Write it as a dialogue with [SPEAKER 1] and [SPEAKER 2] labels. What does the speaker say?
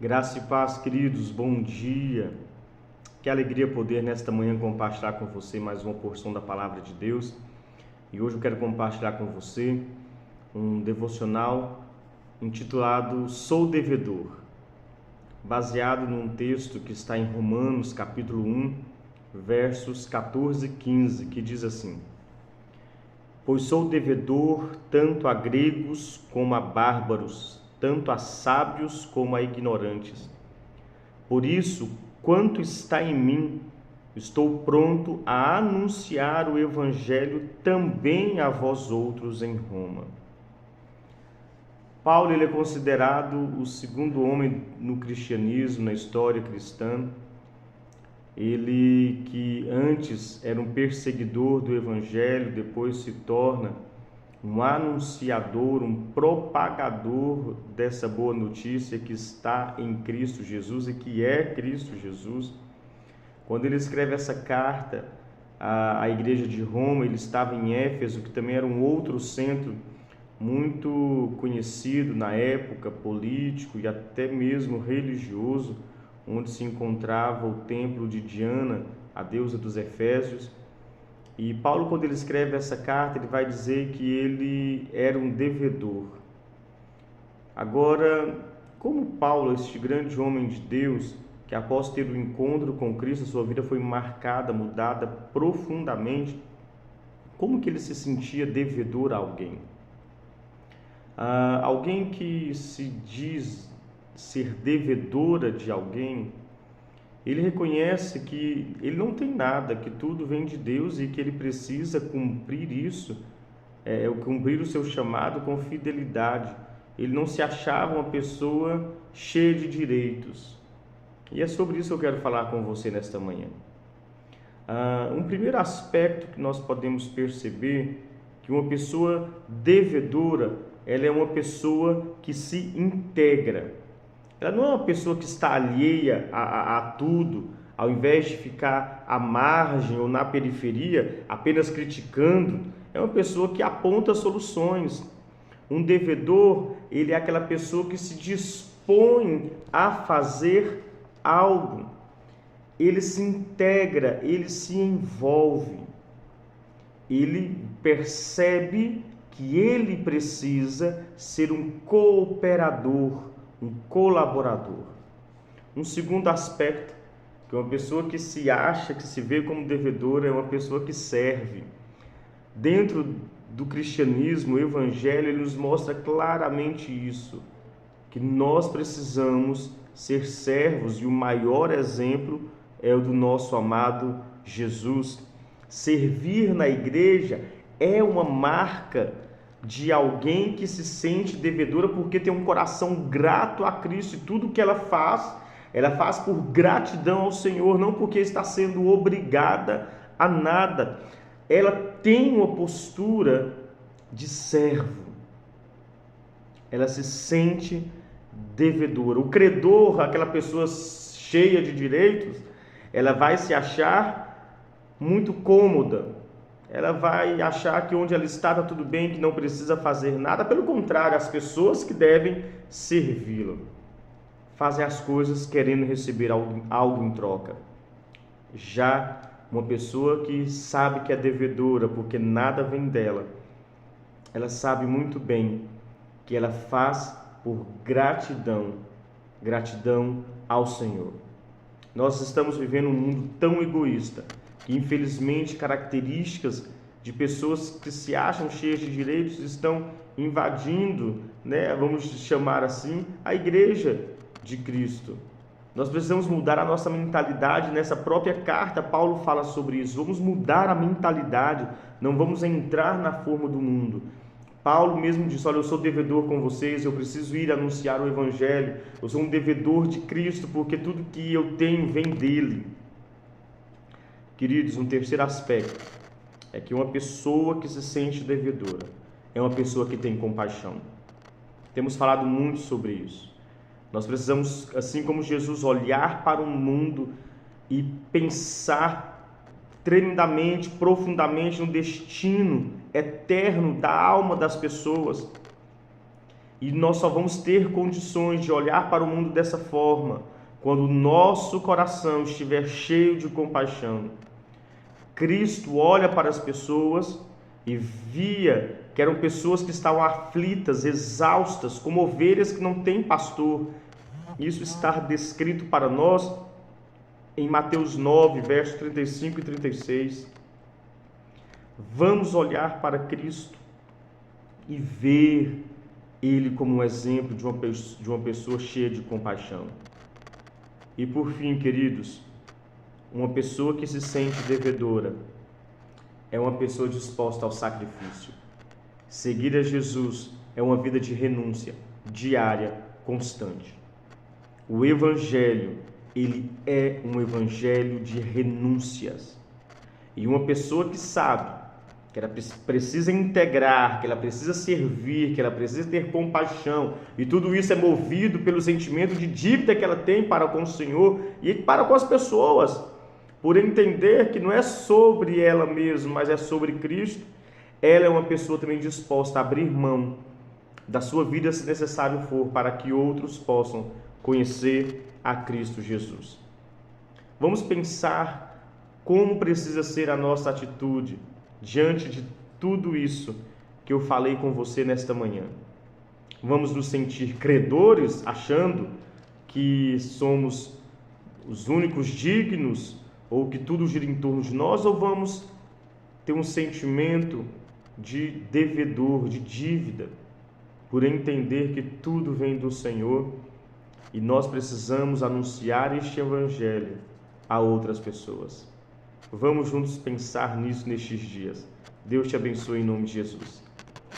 [SPEAKER 1] Graça e paz, queridos, bom dia. Que alegria poder nesta manhã compartilhar com você mais uma porção da Palavra de Deus. E hoje eu quero compartilhar com você um devocional intitulado Sou Devedor, baseado num texto que está em Romanos, capítulo 1, versos 14 e 15, que diz assim: Pois sou devedor tanto a gregos como a bárbaros, tanto a sábios como a ignorantes. Por isso, quanto está em mim, estou pronto a anunciar o Evangelho também a vós outros em Roma. Paulo ele é considerado o segundo homem no cristianismo, na história cristã. Ele que antes era um perseguidor do Evangelho, depois se torna um anunciador, um propagador dessa boa notícia que está em Cristo Jesus e que é Cristo Jesus. Quando ele escreve essa carta à igreja de Roma, ele estava em Éfeso, que também era um outro centro muito conhecido na época, político e até mesmo religioso, onde se encontrava o templo de Diana, a deusa dos Efésios. E Paulo, quando ele escreve essa carta, ele vai dizer que ele era um devedor. Agora, como Paulo, este grande homem de Deus, que após ter o encontro com Cristo, sua vida foi marcada, mudada profundamente, como que ele se sentia devedor a alguém? Alguém que se diz ser devedora de alguém, ele reconhece que ele não tem nada, que tudo vem de Deus e que ele precisa cumprir isso, cumprir o seu chamado com fidelidade. Ele não se achava uma pessoa cheia de direitos. E é sobre isso que eu quero falar com você nesta manhã. Um primeiro aspecto que nós podemos perceber que uma pessoa devedora, ela é uma pessoa que se integra. Ela não é uma pessoa que está alheia a tudo, ao invés de ficar à margem ou na periferia, apenas criticando. É uma pessoa que aponta soluções. Um devedor, ele é aquela pessoa que se dispõe a fazer algo. Ele se integra, ele se envolve. Ele percebe que ele precisa ser um cooperador, um colaborador. Um segundo aspecto, que uma pessoa que se acha, que se vê como devedora, é uma pessoa que serve. Dentro do cristianismo, o Evangelho, ele nos mostra claramente isso, que nós precisamos ser servos e o maior exemplo é o do nosso amado Jesus. Servir na igreja é uma marca de alguém que se sente devedora porque tem um coração grato a Cristo e tudo que ela faz por gratidão ao Senhor, não porque está sendo obrigada a nada. Ela tem uma postura de servo. Ela se sente devedora. O credor, aquela pessoa cheia de direitos, ela vai se achar muito cômoda. Ela vai achar que onde ela está tudo bem, que não precisa fazer nada. Pelo contrário, as pessoas que devem servi-la fazem as coisas querendo receber algo em troca. Já uma pessoa que sabe que é devedora, porque nada vem dela, ela sabe muito bem que ela faz por gratidão ao Senhor. Nós estamos vivendo um mundo tão egoísta, que infelizmente características de pessoas que se acham cheias de direitos estão invadindo, vamos chamar assim, a igreja de Cristo. Nós precisamos mudar a nossa mentalidade. Nessa própria carta, Paulo fala sobre isso. Vamos mudar a mentalidade, não vamos entrar na forma do mundo. Paulo mesmo disse: olha, eu sou devedor com vocês, eu preciso ir anunciar o Evangelho, eu sou um devedor de Cristo, porque tudo que eu tenho vem dele. Queridos, um terceiro aspecto é que uma pessoa que se sente devedora é uma pessoa que tem compaixão. Temos falado muito sobre isso. Nós precisamos, assim como Jesus, olhar para o mundo e pensar tremendamente, profundamente no destino eterno da alma das pessoas. E nós só vamos ter condições de olhar para o mundo dessa forma quando o nosso coração estiver cheio de compaixão. Cristo olha para as pessoas e via que eram pessoas que estavam aflitas, exaustas, como ovelhas que não têm pastor. Isso está descrito para nós em Mateus 9, versos 35 e 36. Vamos olhar para Cristo e ver Ele como um exemplo de uma pessoa cheia de compaixão. E por fim, queridos, uma pessoa que se sente devedora é uma pessoa disposta ao sacrifício. Seguir a Jesus é uma vida de renúncia diária, constante. O Evangelho, ele é um evangelho de renúncias. E uma pessoa que sabe que ela precisa integrar, que ela precisa servir, que ela precisa ter compaixão, e tudo isso é movido pelo sentimento de dívida que ela tem para com o Senhor e para com as pessoas, por entender que não é sobre ela mesma, mas é sobre Cristo. Ela é uma pessoa também disposta a abrir mão da sua vida, se necessário for, para que outros possam conhecer a Cristo Jesus. Vamos pensar como precisa ser a nossa atitude diante de tudo isso que eu falei com você nesta manhã. Vamos nos sentir credores, achando que somos os únicos dignos ou que tudo gira em torno de nós, ou vamos ter um sentimento de devedor, de dívida, por entender que tudo vem do Senhor e nós precisamos anunciar este evangelho a outras pessoas? Vamos juntos pensar nisso nestes dias. Deus te abençoe em nome de Jesus.